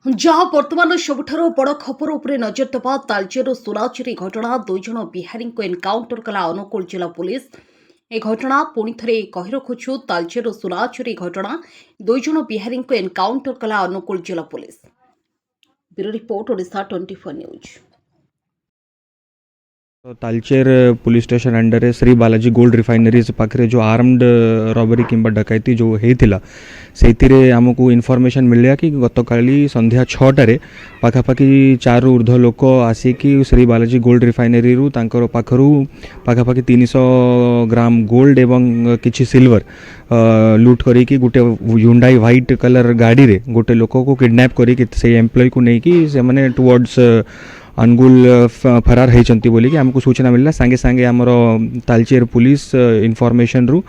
जहाँ वर्तमान सबुठार बड़ खबर उपरे नजर देवा तालचेर सुनाचुरी घटना दुई जन बिहारी को एनकाउंटर कला अनुकूल जिला पुलिस। ए घटना पुणी थे कही रखुछु तालचेर सुनाचुरी घटना दुई जन बिहारी को एनकाउंटर कला अनुकूल जिला police. Bureau report Odisha 24 news. Talcher police station under Shri Balaji gold refineries पाखे जो आर्म्ड रॉबरी किंबा डकैती जो होता से आमको इनफॉरमेशन मिला कि गतकाली संध्या 6टारे पाखापाखि 4 ऊर्ध्व लोक आसिकी श्री बालाजी गोल्ड रिफाइनरी पाखरु पाखापाखि 300 ग्राम गोल्ड एवं किछि सिल्वर लूट करी गोटे हुंडई व्हाइट कलर गाड़ी रे गोटे लोक को किडनैप करी से एम्प्लॉय को लेकिन से माने टुवर्ड्स अनुगुल फरार होती बोली कि आमको सूचना मिलला। सांगे सांगे आमर तालचेर पुलिस इनफॉरमेशन रु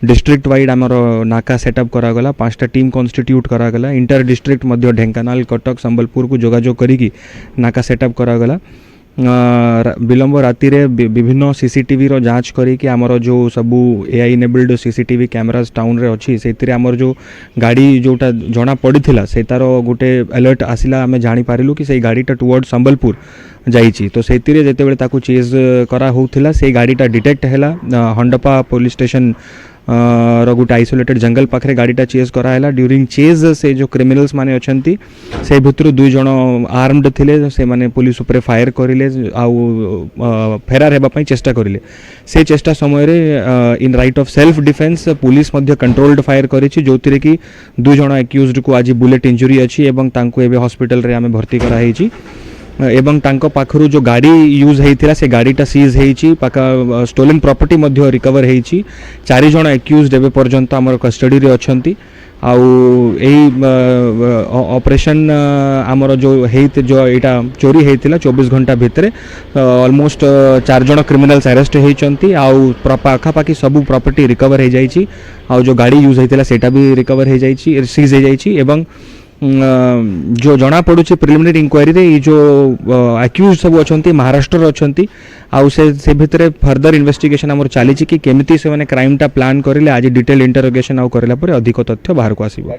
डिस्ट्रिक्ट वाइड आमर नाका सेटअप करागला। 5टा टीम कन्स्टिट्यूट करागला। इंटर डिस्ट्रिक्ट मध्य ढेंकानाल कटक संबलपुर को जोगाजोग करी नाका सेटअप करागला। विलंब राति रे विभिन्न सीसीटीवी रो जांच करी कि आमर जो सबू AI enabled CCTV cameras town रे अच्छी से आमर जो गाड़ी जोटा जना पड़ीथिला से तार गोटे अलर्ट आसिला। आमे जानि पारिलु कि से गाड़ीटा टुवर्ड संबलपुर जाइछि। तो सेतिरे जेतेबेले ताकू चेज करा होउथिला से गाड़ीटा डिटेक्ट हैला। हंडपा पुलिस स्टेशन गोटे आइसोलेटेड जंगल पाखे गाड़ीटा चेज कराला। ड्यूरिंग चेज से जो क्रिमिनल्स माने अछंती से भितर 2 जण आर्म्ड थिले से माने पुलिस ऊपर फायर करिले आउ फेरार हेबा पई चेष्टा करिले। से चेष्टा समय रे in right of self defence police मध्य कंट्रोल्ड फायर करिछि जोतिरे कि 2 जण एक्यूज्ड को आज बुलेट इंजुरी अछि एवं तांको एबे हॉस्पिटल रे आमे भर्ती करा हेछि एवं तांको पाखरु जो गाड़ी यूज हेइथिला से गाड़ीटा सीज हेइछि। पाका स्टोलन प्रॉपर्टी मध्य रिकवर हेइछि। 4 जण एक्यूज्ड एबे पर्यंत हमर कस्टडी रे अछंती। आउ एही ऑपरेशन आमर जो हेइत जो एटा चोरी हेइथिला 24 घंटा भितरे ऑलमोस्ट 4 जण क्रिमिनल्स अरेस्ट हेइचंती। आउ पाखापाखि सब प्रॉपर्टी रिकवर हे जाइछि। आउ जो गाड़ी यूज हेइथिला सेटा भी रिकवर हे जाइछि सीज हे जाइछि एवं जो जना पड़ू प्रिलिमिनरी इंक्वायरी रे ये जो एक्यूज सब अच्छा महाराष्ट्र अच्छा आउ से भितर फर्दर इन्वेस्टिगेशन आमर चली कि केमिति से माने क्राइम टा प्लान करिले आज डिटेल इंटरोगेशन आउ करला परे अधिक तथ्य बाहर को आसीबो।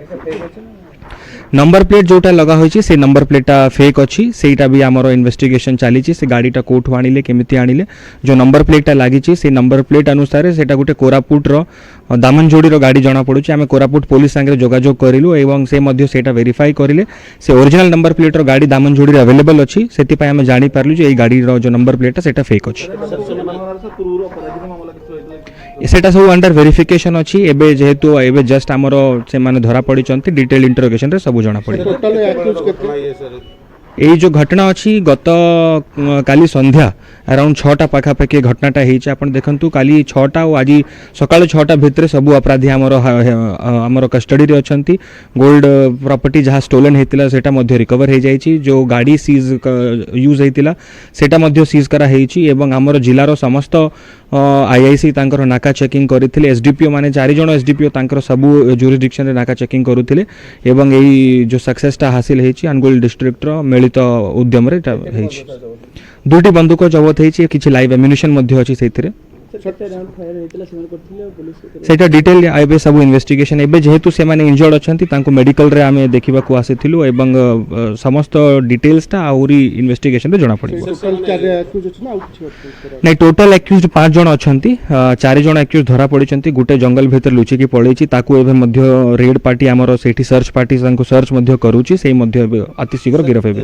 नंबर प्लेट जोटा लगा होइछि से नंबर प्लेटा फेक अच्छी सेटा भी आमर इन्वेस्टिगेशन चली से गाड़ीटा कोठु आनिले केमिति आनिले जो नंबर प्लेटा लागिछि से नंबर प्लेट अनुसार सेटा गोटे कोरापुट रो दामनजोड़ी रो गाड़ी जना पड़ुछि। आमे कोरापुट पुलिस संगे जोगाजोग करिलु एवं से मध्य सेटा वेरीफाई करिले से ओरिजिनल नंबर प्लेट रो गाड़ी दामनजोड़ी रे अवेलेबल अछि। सेति पय आमे जानि पारलु जे एई गाड़ी रो जो नंबर प्लेटा सेटा फेक अछि। सेटा सब अंडर वेरिफिकेशन अच्छी एबे जेहेतु एबे जस्ट आमर से माने धरा पड़ी डिटेल इंटरोगेशन रे सब जना पड़ी। यही जो घटना अच्छी गत काली संध्या अराउंड 6टा पाखापाखि घटनाटा होइछि। आपण देखंतु काली 6टा और आज सकाळ 6टा भितर सबु अपराधी आमर कस्टडी रे अछंती। गोल्ड प्रॉपर्टी जहाँ स्टोलन हेतिला सेटा मध्य रिकवर हे जाइछि। जो गाड़ी सीज यूज हेतिला सेटा मध्य सीज करा हेइछि एवं आमर जिलार समस्त आईआईसी तांकर नाका चेकिंग करथिले। एसडीपीओ माने 4 जण एसडीपीओ तांकर सबु जुरिडिक्शन रे नाका चेकिंग करूथिले एवं एई जो सक्सेसटा हासिल हेइछि अनुगुल डिस्ट्रिक्ट रो मिलित उद्यम रे हेइछि। 2टी बंदूक जबत हेइछि किछि लाइव एम्युनिशन मध्य अछि सेथिरे। सेटा डिटेल एबे सब इन्वेस्टिगेशन एबे जेहेतु से माने इंजर्ड अछंती तांको मेडिकल रे आमे देखिबा को आसीथिलु एवं समस्त डिटेल्स ता आउरी इन्वेस्टिगेशन रे जणा पड़ी। नै टोटल एक्यूज्ड 5 जण अछंती। 4 जण एक्यूज्ड धरा पड़िचंती। गुटे जंगल भीतर लुचि की पळेछि ताकू एबे मध्य रेड पार्टी हमरो सेठी सर्च पार्टी तांको सर्च मध्य करूछि सेही मध्य अति शीघ्र गिरफ हेबे।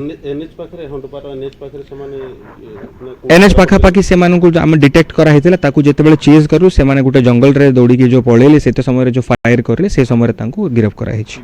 एनएच पाखापाखि से मानकु हम डिटेक्ट करा हेतिला ताकू जेतेबेले चेज करू से माने गुटे जंगल रे दौड़ी की जो पळेले सेते समय रे जो फायर करले से समय रे तांको गिरफ करा हेछि।